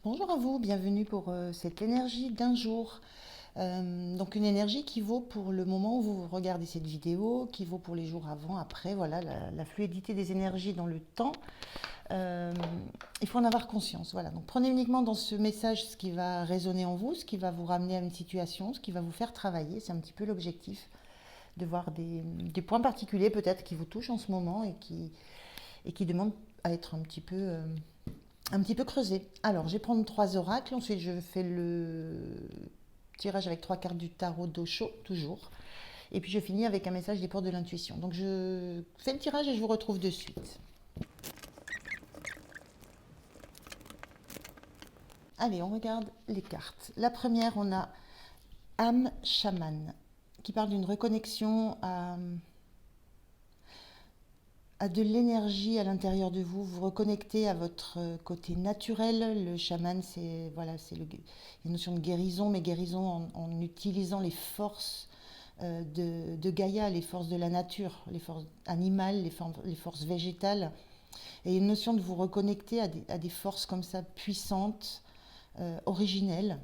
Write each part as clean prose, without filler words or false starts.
Bonjour à vous, bienvenue pour cette énergie d'un jour. Donc une énergie qui vaut pour le moment où vous regardez cette vidéo, qui vaut pour les jours avant, après, voilà, la fluidité des énergies dans le temps. Euh, il faut en avoir conscience, voilà. Donc prenez uniquement dans ce message ce qui va résonner en vous, ce qui va vous ramener à une situation, ce qui va vous faire travailler, c'est un petit peu l'objectif, de voir des points particuliers peut-être qui vous touchent en ce moment et qui demandent à être un petit peu creusé. Alors, je vais prendre 3 oracles. Ensuite, je fais le tirage avec 3 cartes du tarot d'Osho, toujours. Et puis, je finis avec un message des portes de l'intuition. Donc, je fais le tirage et je vous retrouve de suite. Allez, on regarde les cartes. La première, on a âme chamane, qui parle d'une reconnexion à de l'énergie à l'intérieur de vous. Vous reconnectez à votre côté naturel. Le chaman, c'est voilà, c'est une notion de guérison, mais guérison en utilisant les forces de Gaïa, les forces de la nature, les forces animales, les forces végétales. Et une notion de vous reconnecter à des forces comme ça puissantes, originelles,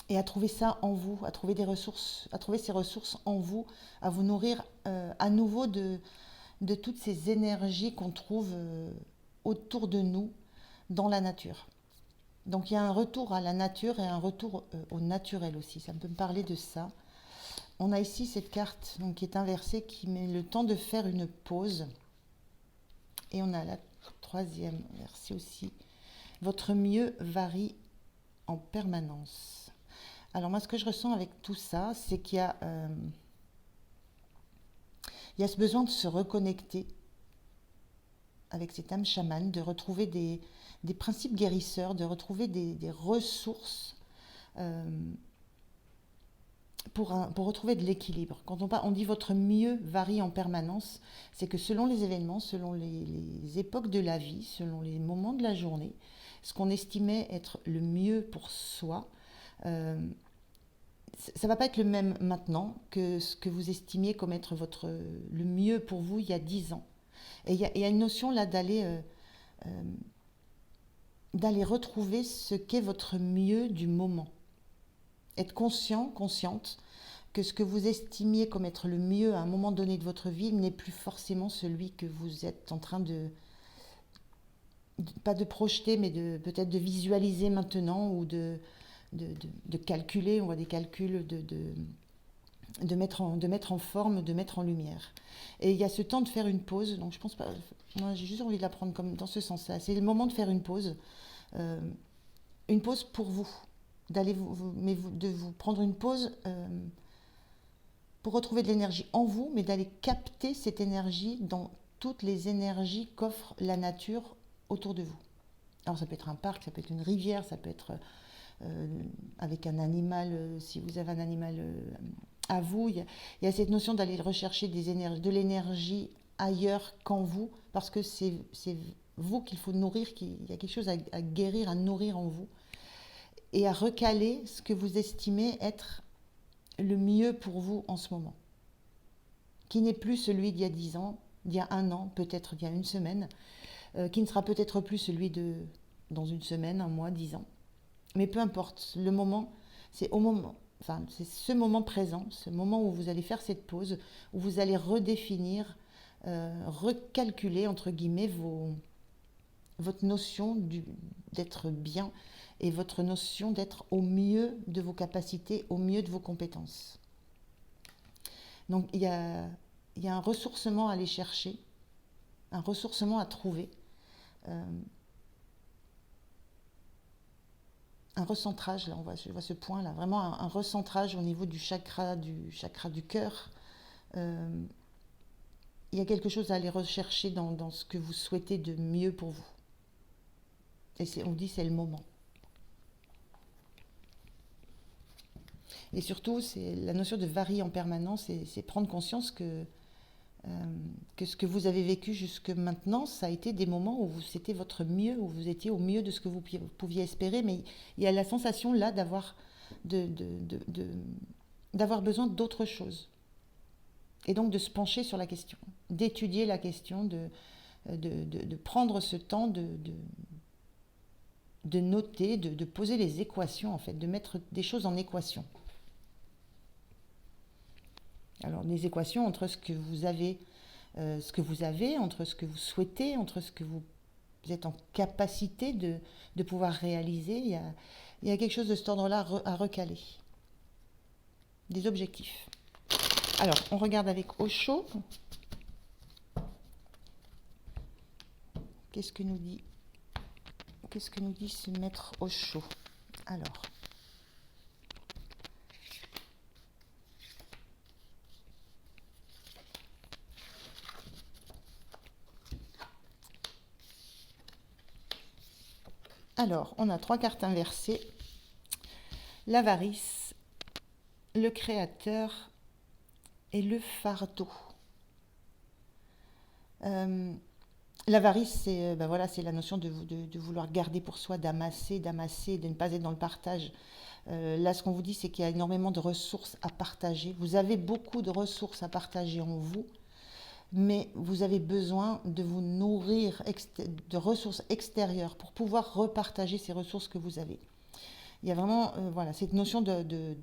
et à trouver ça en vous, à trouver des ressources, à trouver ces ressources en vous, à vous nourrir à nouveau de toutes ces énergies qu'on trouve autour de nous dans la nature. Donc il y a un retour à la nature et un retour au naturel aussi. Ça peut me parler de ça. On a ici cette carte donc, qui est inversée, qui met le temps de faire une pause. Et on a la troisième versée aussi. Votre mieux varie en permanence. Alors moi, ce que je ressens avec tout ça, c'est il y a ce besoin de se reconnecter avec cette âme chamane, de retrouver des principes guérisseurs, de retrouver des ressources euh, pour retrouver de l'équilibre. Quand on dit votre mieux varie en permanence, c'est que selon les événements, selon les époques de la vie, selon les moments de la journée, ce qu'on estimait être le mieux pour soi, euh, ça ne va pas être le même maintenant que ce que vous estimiez comme être le mieux pour vous il y a 10 ans. Et il y a une notion là euh, d'aller retrouver ce qu'est votre mieux du moment. Être conscient, consciente que ce que vous estimiez comme être le mieux à un moment donné de votre vie n'est plus forcément celui que vous êtes en train pas de projeter, mais peut-être de visualiser maintenant ou de calculer. On voit des calculs de mettre en forme, de mettre en lumière. Et il y a ce temps de faire une pause, donc je pense pas, moi j'ai juste envie de la prendre comme dans ce sens-là. C'est le moment de faire euh, une pause pour vous, de vous prendre une pause pour retrouver de l'énergie en vous, mais d'aller capter cette énergie dans toutes les énergies qu'offre la nature autour de vous. Alors ça peut être un parc, ça peut être une rivière, ça peut être avec un animal, si vous avez un animal à vous. Il y a cette notion d'aller rechercher de l'énergie ailleurs qu'en vous, parce que c'est vous qu'il faut nourrir, il y a quelque chose à guérir, à nourrir en vous, et à recaler ce que vous estimez être le mieux pour vous en ce moment, qui n'est plus celui d'il y a 10 ans, d'il y a un an, peut-être d'il y a une semaine, qui ne sera peut-être plus celui de dans une semaine, un mois, 10 ans. Mais peu importe, le moment, c'est au moment, enfin, c'est ce moment présent, ce moment où vous allez faire cette pause, où vous allez redéfinir, recalculer, entre guillemets, votre notion d'être bien et votre notion d'être au mieux de vos capacités, au mieux de vos compétences. Donc il y a un ressourcement à aller chercher, un ressourcement à trouver, euh, un recentrage, là je vois ce point là, vraiment un recentrage au niveau du chakra du cœur. Euh, il y a quelque chose à aller rechercher dans ce que vous souhaitez de mieux pour vous. Et on dit c'est le moment. Et surtout, c'est la notion de varier en permanence, c'est prendre conscience que ce que vous avez vécu jusque maintenant, ça a été des moments où c'était votre mieux, où vous étiez au mieux de ce que vous pouviez espérer, mais il y a la sensation là de, de, de, de, d'avoir besoin d'autre chose. Et donc de se pencher sur la question, d'étudier la question, de prendre ce temps noter, de poser les équations en fait, de mettre des choses en équation. Alors des équations entre ce que vous avez, entre ce que vous souhaitez, entre ce que vous êtes en capacité de pouvoir réaliser. Il y a quelque chose de cet ordre-là à recaler. Des objectifs. Alors, on regarde avec Osho. Qu'est-ce que nous dit ce maître Osho? Alors, on a 3 cartes inversées. L'avarice, le créateur et le fardeau. L'avarice, c'est c'est la notion de vouloir garder pour soi, d'amasser, de ne pas être dans le partage. Là, ce qu'on vous dit, c'est qu'il y a énormément de ressources à partager. Vous avez beaucoup de ressources à partager en vous, mais vous avez besoin de vous nourrir de ressources extérieures pour pouvoir repartager ces ressources que vous avez. Il y a vraiment cette notion de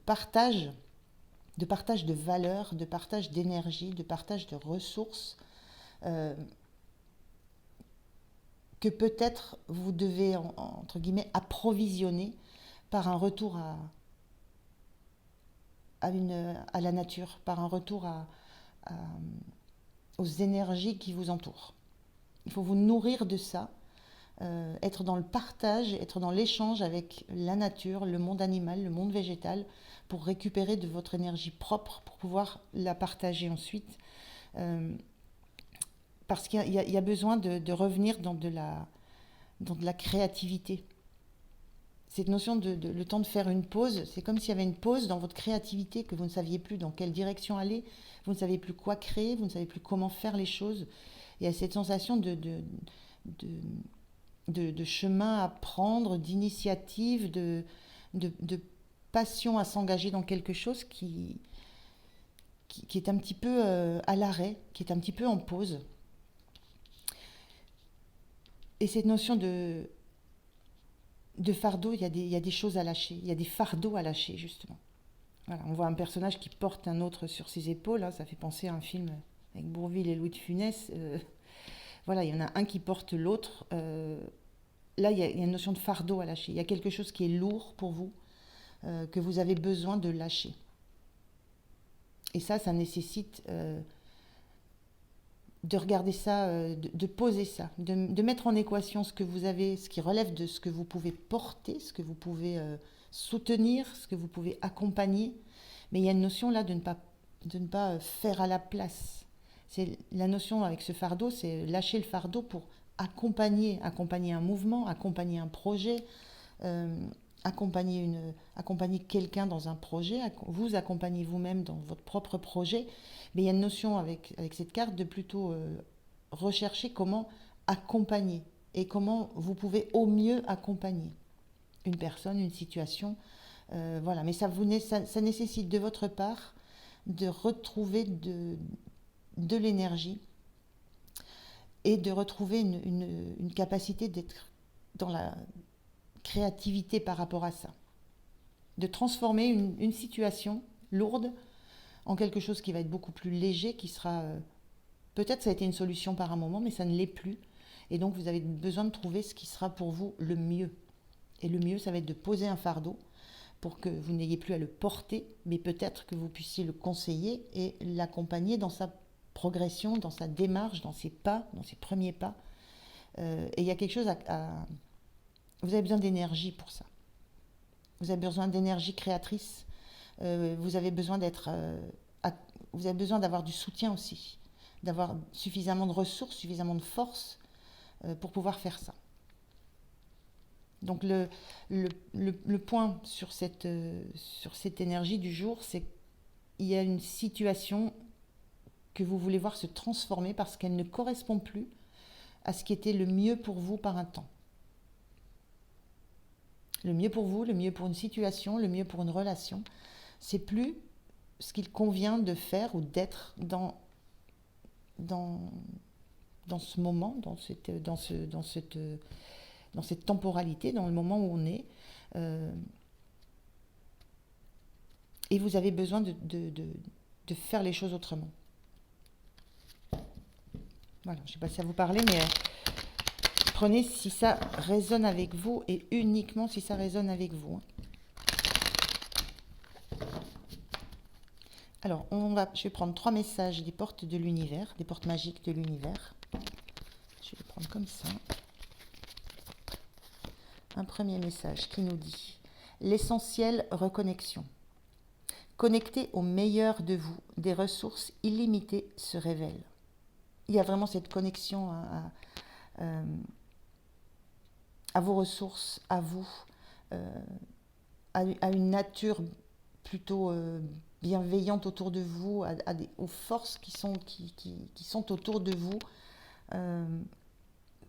partage, de valeur, de partage d'énergie, de partage de ressources que peut-être vous devez, entre guillemets, approvisionner par un retour à la nature, par un retour aux énergies qui vous entourent. Il faut vous nourrir de ça, être dans le partage, être dans l'échange avec la nature, le monde animal, le monde végétal, pour récupérer de votre énergie propre, pour pouvoir la partager ensuite. Parce qu'il y a besoin de revenir dans de la créativité. Cette notion le temps de faire une pause, c'est comme s'il y avait une pause dans votre créativité, que vous ne saviez plus dans quelle direction aller, vous ne savez plus quoi créer, vous ne savez plus comment faire les choses. Il y a cette sensation de chemin à prendre, d'initiative, de passion à s'engager dans quelque chose qui est un petit peu à l'arrêt, qui est un petit peu en pause. Et cette notion de fardeau, il y a des choses à lâcher, il y a des fardeaux à lâcher, justement. Voilà, on voit un personnage qui porte un autre sur ses épaules, hein, ça fait penser à un film avec Bourvil et Louis de Funès. Il y en a un qui porte l'autre. Là, il y a une notion de fardeau à lâcher. Il y a quelque chose qui est lourd pour vous, que vous avez besoin de lâcher. Et ça nécessite de regarder ça, de poser ça, de mettre en équation ce que vous avez, ce qui relève de ce que vous pouvez porter, ce que vous pouvez soutenir, ce que vous pouvez accompagner. Mais il y a une notion là de ne pas faire à la place. C'est la notion avec ce fardeau, c'est lâcher le fardeau pour accompagner un mouvement, accompagner un projet, accompagner quelqu'un dans un projet, vous accompagner vous-même dans votre propre projet. Mais il y a une notion avec cette carte de plutôt rechercher comment accompagner et comment vous pouvez au mieux accompagner une personne, une situation. Mais ça nécessite de votre part de retrouver de l'énergie et de retrouver une capacité d'être dans la créativité par rapport à ça. De transformer une situation lourde en quelque chose qui va être beaucoup plus léger, qui sera... peut-être ça a été une solution par un moment, mais ça ne l'est plus. Et donc vous avez besoin de trouver ce qui sera pour vous le mieux. Et le mieux, ça va être de poser un fardeau pour que vous n'ayez plus à le porter, mais peut-être que vous puissiez le conseiller et l'accompagner dans sa progression, dans sa démarche, dans ses pas, dans ses premiers pas. Et il y a quelque chose vous avez besoin d'énergie pour ça. Vous avez besoin d'énergie créatrice. Vous avez besoin d'avoir du soutien aussi, d'avoir suffisamment de ressources, suffisamment de force pour pouvoir faire ça. Donc le point sur cette énergie du jour, c'est qu'il y a une situation que vous voulez voir se transformer parce qu'elle ne correspond plus à ce qui était le mieux pour vous par un temps. Le mieux pour vous, le mieux pour une situation, le mieux pour une relation, c'est plus ce qu'il convient de faire ou d'être dans ce moment, dans cette dans cette temporalité, dans le moment où on est. euh, et vous avez besoin de faire les choses autrement. Voilà, je ne sais pas si ça vous parlait, mais prenez si ça résonne avec vous et uniquement si ça résonne avec vous, hein. Alors, je vais prendre 3 messages des portes de l'univers, des portes magiques de l'univers. Je vais les prendre comme ça. Un premier message qui nous dit l'essentiel reconnexion. Connecté au meilleur de vous, des ressources illimitées se révèlent. Il y a vraiment cette connexion à vos ressources, à vous, à une nature plutôt bienveillante autour de vous, aux forces qui sont autour de vous,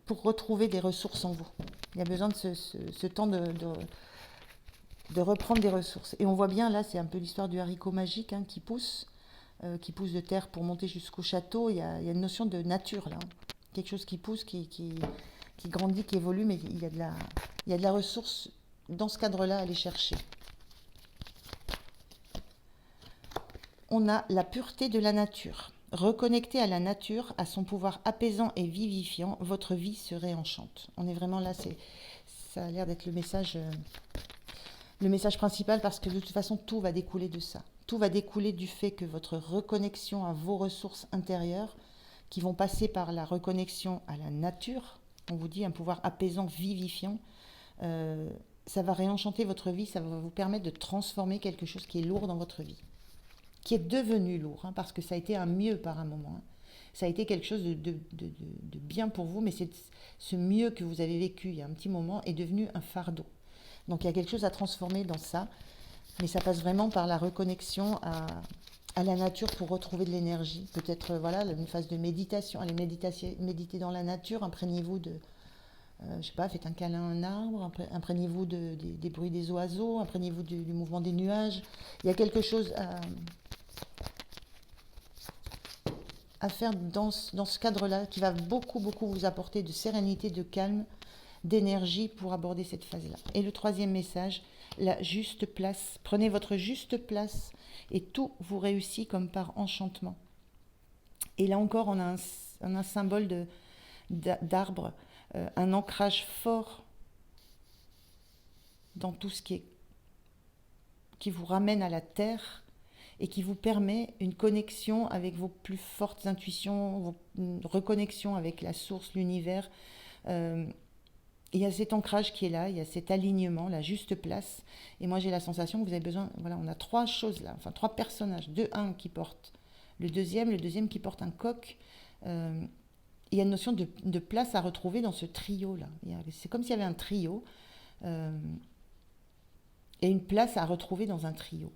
pour retrouver des ressources en vous. Il y a besoin de ce temps de reprendre des ressources. Et on voit bien, là, c'est un peu l'histoire du haricot magique, hein, qui pousse de terre pour monter jusqu'au château. Il y a une notion de nature, là, hein. Quelque chose qui pousse, qui grandit, qui évolue, mais il y a de la ressource dans ce cadre-là à aller chercher. On a la pureté de la nature. Reconnecté à la nature, à son pouvoir apaisant et vivifiant, votre vie se réenchante. On est vraiment là, ça a l'air d'être le message principal, parce que de toute façon, tout va découler de ça. Tout va découler du fait que votre reconnexion à vos ressources intérieures, qui vont passer par la reconnexion à la nature, on vous dit un pouvoir apaisant, vivifiant, ça va réenchanter votre vie, ça va vous permettre de transformer quelque chose qui est lourd dans votre vie, qui est devenu lourd, hein, parce que ça a été un mieux par un moment, hein. Ça a été quelque chose de bien pour vous, mais ce mieux que vous avez vécu il y a un petit moment est devenu un fardeau. Donc il y a quelque chose à transformer dans ça, mais ça passe vraiment par la reconnexion à la nature pour retrouver de l'énergie. Peut-être voilà, une phase de méditation, allez méditer dans la nature, imprégnez-vous de, je sais pas, faites un câlin à un arbre, imprégnez-vous des bruits des oiseaux, imprégnez-vous du mouvement des nuages. Il y a quelque chose à faire dans ce cadre-là qui va beaucoup, beaucoup vous apporter de sérénité, de calme, d'énergie pour aborder cette phase-là. Et le troisième message, la juste place. Prenez votre juste place et tout vous réussit comme par enchantement. Et là encore, on a un symbole d'arbre, un ancrage fort dans tout ce qui vous ramène à la terre et qui vous permet une connexion avec vos plus fortes intuitions, une reconnexion avec la source, l'univers. Il y a cet ancrage qui est là, il y a cet alignement, la juste place. Et moi, j'ai la sensation que vous avez besoin... Voilà, on a 3 choses là, enfin 3 personnages. Un qui porte le deuxième qui porte un coq. Il y a une notion de place à retrouver dans ce trio-là. C'est comme s'il y avait un trio et une place à retrouver dans un trio.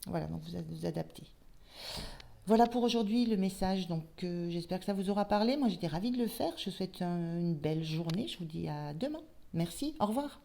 Voilà, donc vous adaptez. Voilà pour aujourd'hui le message, donc j'espère que ça vous aura parlé. Moi j'étais ravie de le faire, je vous souhaite une belle journée, je vous dis à demain. Merci, au revoir.